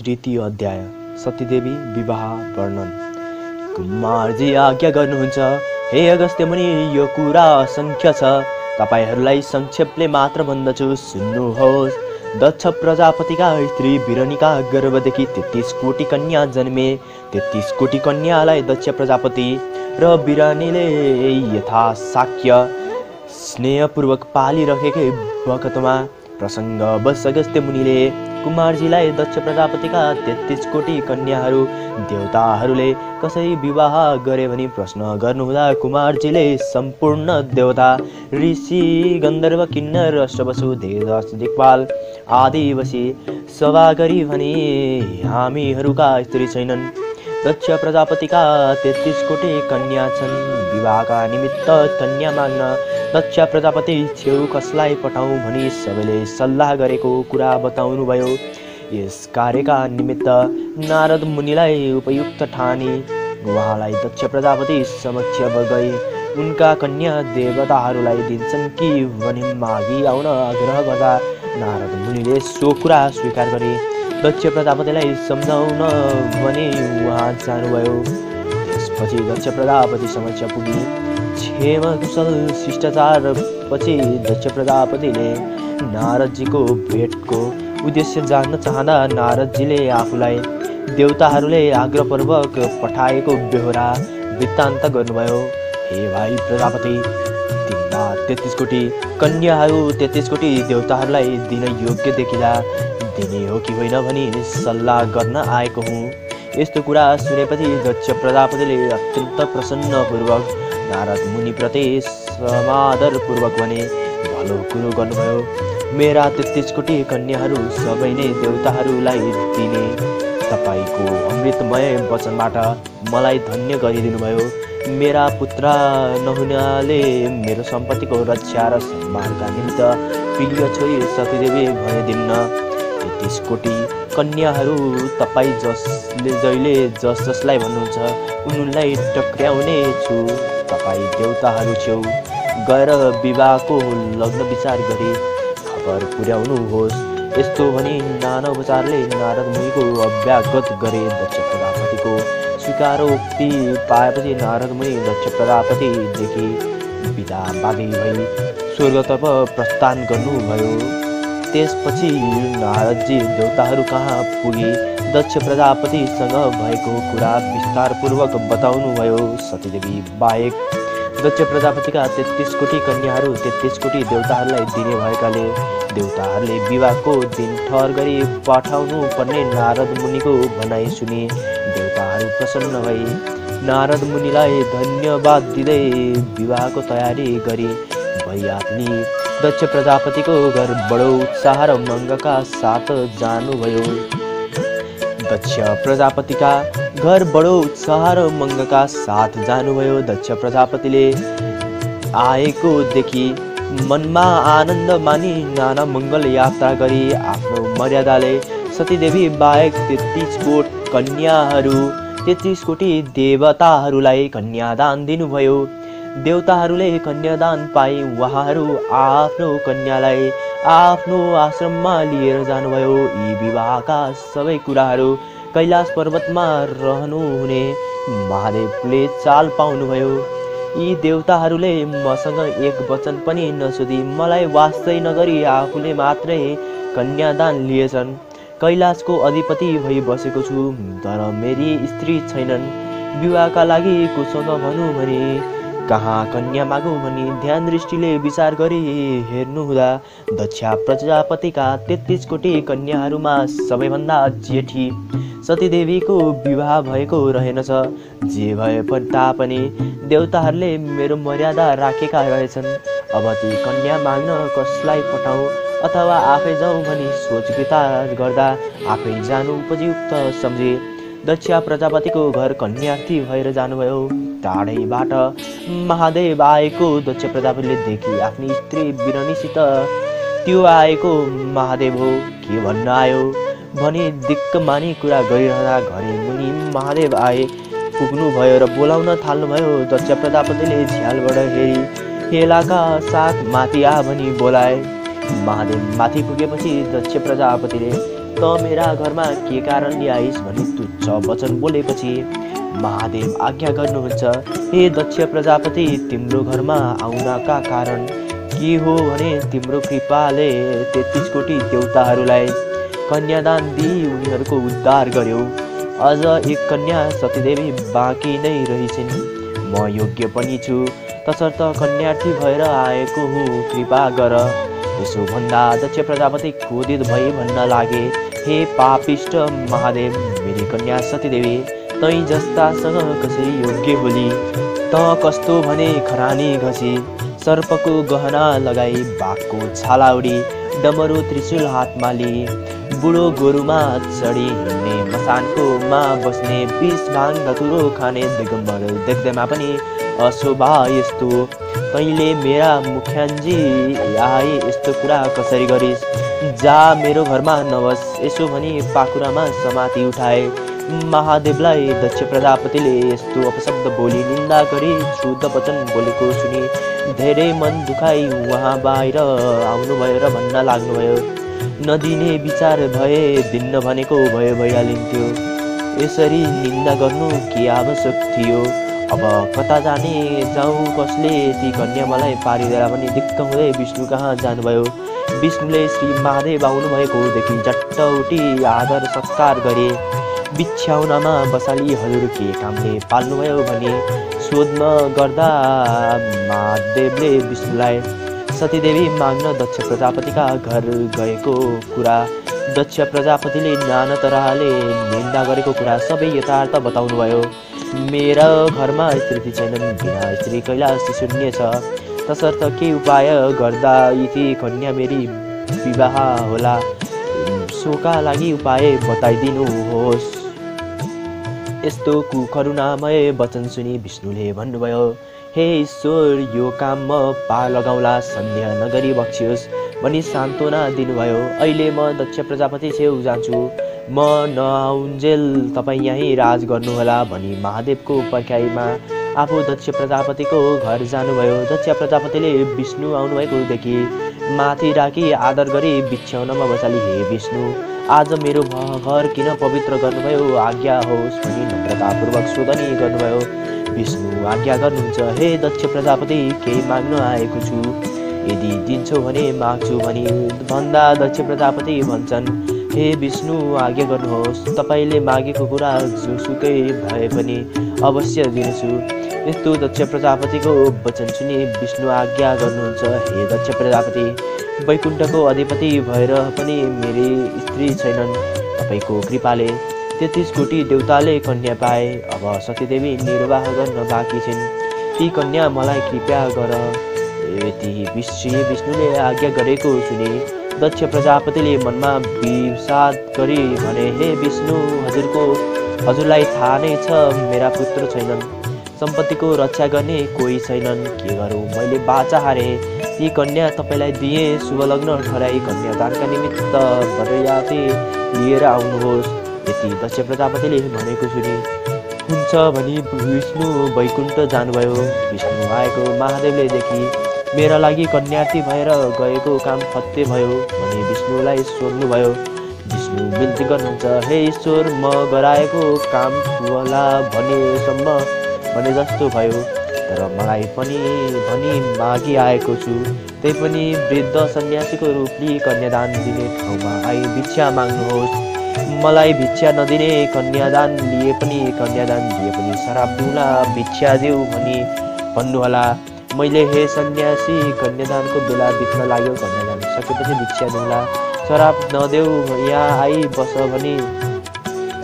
द्वितीय अध्याय सतीदेवी विवाह वर्णन। कुमारजी आज्ञा गर्नुहुन्छ, हे अगस्त्य मुनि, यो कुरा असंख्य छ। तपाईहरूलाई संक्षेपले मात्र भन्दछु, सुन्नुहोस्। दक्ष प्रजापतिका स्त्री बिरनिका गर्भदेखि 33 कोटी कन्या जन्मे। 33 कोटी कन्यालाई दक्ष प्रजापति र बिरानीले यथाशाक्य स्नेहपूर्वक पालिरहेकै बखतमा प्रसङ्गवश अगस्त्य मुनिले कुमारजीलाई दक्ष प्रजापतिका 33 कोटी कन्याहरू देवताहरूले कसरी विवाह गरे भनी प्रश्न गर्नुहुँदा कुमारजीले सम्पूर्ण देवता, ऋषि, गन्धर्व, किन्नर, अष्टवसु, देवदास, दिक्पाल आदि बसी सभा गरी भने, हामीहरूका स्त्री छैनन्। दक्ष प्रजापतिका 33 कोटी कन्या छन्। विवाहका निमित्त कन्या माग्न दक्ष प्रजापति छेउ कसलाई पठाउँ भनी सबैले सल्लाह गरेको कुरा बताउनुभयो। यस कार्यका निमित्त नारद मुनिलाई उपयुक्त ठानी उहाँलाई दक्ष प्रजापति समक्ष गए। उनका कन्या देवताहरूलाई दिन्छन् कि भनी मागी आउन आग्रह गर्दा नारद मुनिले सो कुरा स्वीकार गरे। दक्ष प्रजापतिलाई सम्झाउन भने उहाँ जानुभयो। त्यसपछि दक्ष प्रजापति समक्ष पुगी क्षेम कुशल शिष्टाचार पछि दक्ष प्रजापतिले नारदजीको भेटको उद्देश्य जान्न चाहँदा नारदजीले आफूलाई देवताहरूले आग्रहपूर्वक पठाएको बेहोरा वृत्तान्त गर्नुभयो। हे भाइ प्रजापति, तिम्रा 33 कोटी कन्याहरू 33 कोटी देवताहरूलाई दिन योग्य देखिँदा दिने हो कि होइन भनी सल्लाह गर्न आएको हुँ। यस्तो कुरा सुनेपछि दक्ष प्रजापतिले अत्यन्त प्रसन्नपूर्वक नारद मुनिप्रति समादरपूर्वक भने, भलो कुरो गर्नुभयो। मेरा 33 कोटी कन्याहरू सबै नै देवताहरूलाई दिने तपाईँको अमृतमय वचनबाट मलाई धन्य गरिदिनुभयो। मेरा पुत्र नहुनाले मेरो सम्पत्तिको रक्षा र सम्हारका निमित्त प्रिय छोरी सतीदेवी भनिदिन्न। 33 कोटी कन्याहरू तपाईँ जसले जसलाई भन्नुहुन्छ उनलाई टक्र्याउने छु। तपाईँ देवताहरू छेउ गएर विवाहको लग्न विचार गरी खबर पुर्याउनुहोस्। यस्तो भनी नाना उपचारले नारद मुनिको अभ्यागत गरे। दक्ष प्रजापतिको स्वीकारोक्ति पाएपछि नारद मुनि दक्ष प्रजापतिदेखि बिदा बाँधी भई स्वर्गतर्फ प्रस्थान गर्नुभयो। त्यसपछि नारदजी देवताहरू कहाँ पुगी दक्ष प्रजापतिसँग भएको कुरा विस्तारपूर्वक बताउनुभयो। सतीदेवी बाहेक दक्ष प्रजापतिका 33 कोटी कन्याहरू 33 कोटी देवताहरूलाई दिने भएकाले देवताहरूले विवाहको दिन ठहर गरी पठाउनु पर्ने नारद मुनिको भनाइ सुनि देवताहरू प्रसन्न भई नारद मुनिलाई धन्यवाद दिँदै विवाहको तयारी गरी भइहाल्ने दक्ष प्रजापतिको घर बडो उत्साह र उमङ्गका साथ जानुभयो। दक्ष प्रजापतिका घर बडो उत्साह र उमङ्गका साथ जानुभयो। दक्ष प्रजापतिले आएको देखि मनमा आनन्द मानी नाना मङ्गल यात्रा गरी आफ्नो मर्यादाले सतीदेवी बाहेक 33 कोटी कन्याहरू 33 कोटी देवताहरूलाई कन्यादान दिनुभयो। देवताहरूले कन्यादान पाए उहाँहरू आफ्नो कन्यालाई आफ्नो आश्रममा लिएर जानुभयो। यी विवाहका सबै कुराहरू कैलाश पर्वतमा रहनुहुने महादेवले चाल पाउनुभयो। यी देवताहरूले मसँग एक वचन पनि नसोधी मलाई वास्तै नगरी आफूले मात्रै कन्यादान लिएछन्। कैलाशको अधिपति भई बसेको छु, तर मेरी स्त्री छैनन्। विवाहका लागि कोसँग भनौँ भने कहाँ कन्या मागौँ भनी ध्यान दृष्टिले विचार गरी हेर्नुहुँदा दक्ष प्रजापतिका 33 कोटी कन्याहरूमा सबैभन्दा जेठी सतीदेवीको विवाह भएको रहेनछ। जे भए तापनि देवताहरूले मेरो मर्यादा राखेका रहेछन्। अब ती कन्या माग्न कसलाई पठाउँ अथवा आफै जाउँ भनी सोच विचार गर्दा आफै जानु उपयुक्त सम्झे। दक्ष प्रजापतिको घर कन्यार्थी भएर जानुभयो। टाढैबाट महादेव आएको दक्ष प्रजापतिले देखि आफ्नी स्त्री बिरनीसित, त्यो आएको महादेव हो, के भन्न आयो भनी दिक्क मानी कुरा गरिरहँदा घरे मुनि महादेव आए पुग्नुभयो र बोलाउन थाल्नुभयो। दक्ष प्रजापतिले झ्यालबाट हेरी हेलाका साथ माथि आ भनी बोलाए। महादेव माथि पुगेपछि दक्ष प्रजापतिले त मेरा घरमा के कारण ल्याइस् भनी तुच्छ वचन बोलेपछि महादेव आज्ञा गर्नुहुन्छ, हे दक्ष प्रजापति, तिम्रो घरमा आउनका कारण के हो भने तिम्रो कृपाले 33 कोटी देवताहरूलाई कन्यादान दिई उनीहरूको उद्धार गर्यो। अझ एक कन्या सतीदेवी बाँकी नै रहेछिन्। म योग्य पनि छु, तसर्थ कन्यार्थी भएर आएको हुँ, कृपा गर। यसो भन्दा दक्ष प्रजापति क्रोधित भई भन्न लागे, हे पापिष्ट महादेव, मेरी कन्या सतीदेवी तै जस्तासँग कसरी योग्य बोली? त कस्तो भने खरानी घसी, सर्पको गहना लगाई, बाघको छाला उडी, डमरू त्रिशूल हातमा लिई, बुढो गोरुमा चढी हिँड्ने, मसानको मा बस्ने, विष भाङ धतुरो खाने, दिगम्बर देख्दैमा पनि अशोभा यस्तो। तैँले मेरा मुख्यान्जी आए यस्तो कुरा कसरी गरिस्? जा मेरो घरमा नबस, यसो भनी पाखुरामा समाती उठाए। महादेवलाई दक्ष प्रजापतिले यस्तो अपशब्द बोली निन्दा गरी शुद्ध वचन बोलेको सुनि धेरै मन दुखाई उहाँ बाहिर आउनुभयो र भन्न लाग्नुभयो, नदिने विचार भए दिन्न भनेको भए भइहालिन्थ्यो, यसरी निन्दा गर्नु के आवश्यक थियो? अब कता जाने जाउँ, कसले ती कन्या मलाई पारिदिएर पनि दिक्क हुँदै विष्णु कहाँ जानुभयो। विष्णुले श्री महादेव आउनुभएको देखि झट्ट उठी आदर सत्कार गरे। बिछ्याउनमा बसाली हजुर के कामले पाल्नुभयो भने सोध्न गर्दा महादेवले विष्णुलाई सतीदेवी माग्न दक्ष प्रजापतिका घर गएको कुरा, दक्ष प्रजापतिले नाना तरहले निन्दा गरेको कुरा सबै यथार्थ बताउनुभयो। मेरा घरमा स्त्री छैनन्, बिना स्त्री कैलाश शून्य छ, तसर्थ के उपाय गर्दा यी कन्या मेरी विवाह होला, सोका लागि उपाय बताइदिनुहोस्। यस्तो कुकरुणामय वचन सुनि विष्णुले भन्नुभयो, हे ईश्वर, यो काम म पार लगाउला, सन्देह नगरी बक्सियोस् भनी सान्त्वना दिनुभयो। अहिले म दक्ष प्रजापति छेउ जान्छु, म नआउन्जेल तपाईँ यहीँ राज गर्नुहोला भनी महादेवको पर्खाइमा आफू दक्ष प्रजापतिको घर जानुभयो। दक्ष प्रजापतिले विष्णु आउनुभएको देखि माथि राखी आदर गरी बिछ्याउनमा बसाली, हे विष्णु, आज मेरो घर किन पवित्र गर्नुभयो, आज्ञा होस् भनी नम्रतापूर्वक सोधनी गर्नुभयो। विष्णु आज्ञा गर्नुहुन्छ, हे दक्ष प्रजापति, केही माग्न आएको छु, यदि दिन्छौ भने माग्छु भनी भन्दा दक्ष प्रजापति भन्छन्, हे विष्णु, आज्ञा गर्नुहोस्, तपाईँले मागेको कुरा जोसुकै भए पनि अवश्य दिनेछु। यस्तो दक्ष प्रजापतिको वचन सुनि विष्णु आज्ञा गर्नुहुन्छ, हे दक्ष प्रजापति, वैकुण्ठको अधिपति भएर पनि मेरी स्त्री छैनन्, तपाईँको कृपाले 33 कोटी देवताले कन्या पाए, अब सतीदेवी निर्वाह गर्न बाँकी छिन्, ती कन्या मलाई कृपया गर। यति श्री विष्णुले आज्ञा गरेको सुनि दक्ष प्रजापतिले मनमा विषाद गरी भने, हे विष्णु, हजुरलाई थाहा नै छ मेरा पुत्र छैनन्, सम्पत्तिको रक्षा गर्ने कोही छैनन्, के गरौँ, मैले बाचा हारे, यी कन्या तपाईँलाई दिए, शुभ लग्न ठहराई कन्यादानका निमित्त बरयाती लिएर आउनुहोस्। यति दक्ष प्रजापतिले भनेको सुनि हुन्छ भनी विष्णु वैकुण्ठ जानुभयो। विष्णु आएको महादेवले देखि मेरा लागि कन्यार्थी भएर गएको काम फत्ते भयो भनी विष्णुलाई सोध्नुभयो। विष्णु बिन्ती गर्नुहुन्छ, हे ईश्वर, म गराएको काम होला भने जस्तो भयो, तर मलाई पनि भनी मागी आएको छु, त्यही पनि वृद्ध सन्यासीको रूपले कन्यादान दिने ठाउँमा आई भिक्षा माग्नुहोस्। मलाई भिक्षा नदिने, कन्यादान दिए पनि शराब दिउँला, भिक्षा देऊ भनी भन्नुहोला। मैले, हे सन्यासी, कन्यादानको बेला बित्न लाग्यो, कन्यादान सकेपछि भिक्षा दिउँला, शराब नदेऊ, यहाँ आई बस भनी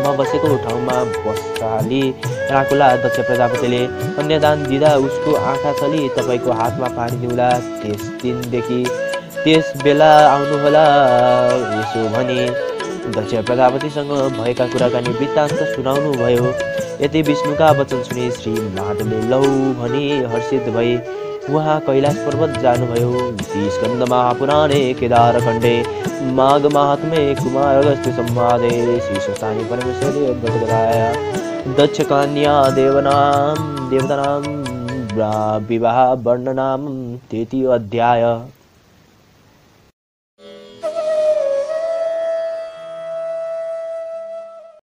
म बसेको ठाउँमा बसाली राखुला। दक्ष प्रजापतिले कन्यादान दिँदा उसको आँखा छली तपाईँको हातमा पारिदिउँला, त्यस दिनदेखि त्यस बेला आउनुहोला, यसो भने दक्ष प्रजापतिसँग भएका कुराकानी वृत्तान्त सुनाउनु भयो। यति विष्णुका वचन सुनि श्री महादेवले लौ भनी हर्षित भई उहाँ कैलाश पर्वत जानुभयो। स्कन्द महापुराणे केदारखण्डे माघ महात्म्ये कुमार अगस्त्य संवादे श्री स्वस्तानि परमेश्वरे अद्भुतकराय दक्ष कन्या देवतानां विवाह वर्णनाम 3 अध्याय।